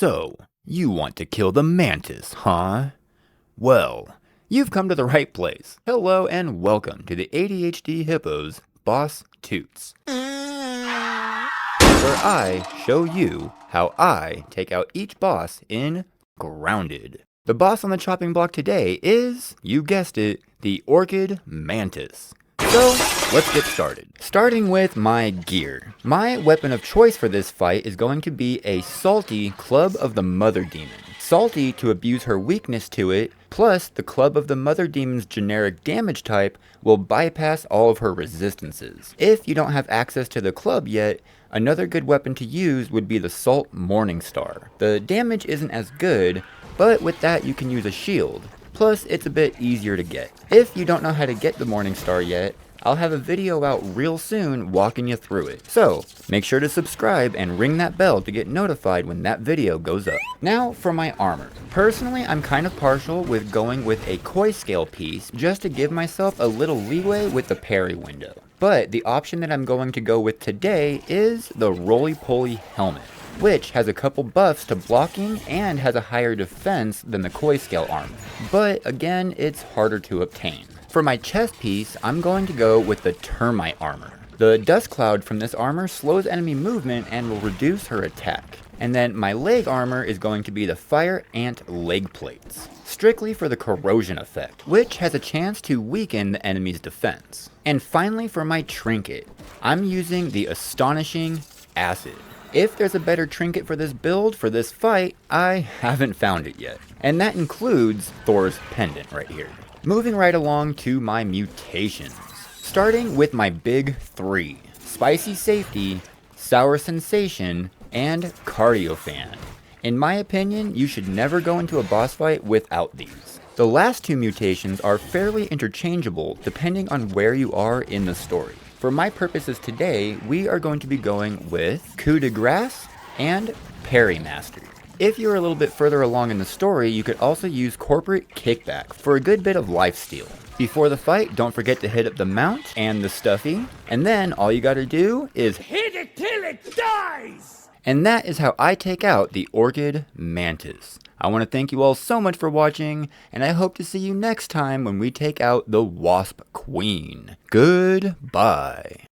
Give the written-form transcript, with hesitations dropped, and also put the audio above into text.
So, you want to kill the Mantis, huh? Well, you've come to the right place. Hello and welcome to the ADHD Hippo's Boss Toots, where I show you how I take out each boss in Grounded. The boss on the chopping block today is, you guessed it, the Orchid Mantis. So, let's get started. Starting with my gear. My weapon of choice for this fight is going to be a Salty Club of the Mother Demon. Salty to abuse her weakness to it, plus the Club of the Mother Demon's generic damage type will bypass all of her resistances. If you don't have access to the club yet, another good weapon to use would be the Salt Morningstar. The damage isn't as good, but with that you can use a shield. Plus, it's a bit easier to get. If you don't know how to get the Morningstar yet, I'll have a video out real soon walking you through it. So, make sure to subscribe and ring that bell to get notified when that video goes up. Now for my armor. Personally, I'm kind of partial with going with a koi scale piece just to give myself a little leeway with the parry window. But the option that I'm going to go with today is the roly-poly helmet, which has a couple buffs to blocking and has a higher defense than the koi scale armor. But again, it's harder to obtain. For my chest piece, I'm going to go with the termite armor. The dust cloud from this armor slows enemy movement and will reduce her attack. And then my leg armor is going to be the fire ant leg plates, strictly for the corrosion effect, which has a chance to weaken the enemy's defense. And finally for my trinket, I'm using the astonishing acid. If there's a better trinket for this build, for this fight, I haven't found it yet. And that includes Thor's pendant right here. Moving right along to my mutations. Starting with my big three: Spicy Safety, Sour Sensation, and Cardio Fan. In my opinion, you should never go into a boss fight without these. The last two mutations are fairly interchangeable depending on where you are in the story. For my purposes today, we are going to be going with Coup de Grace and Parry Mastery. If you're a little bit further along in the story, you could also use Corporate Kickback for a good bit of lifesteal. Before the fight, don't forget to hit up the mount and the stuffy, and then all you gotta do is hit it till it dies! And that is how I take out the Orchid Mantis. I want to thank you all so much for watching, and I hope to see you next time when we take out the Wasp Queen. Goodbye.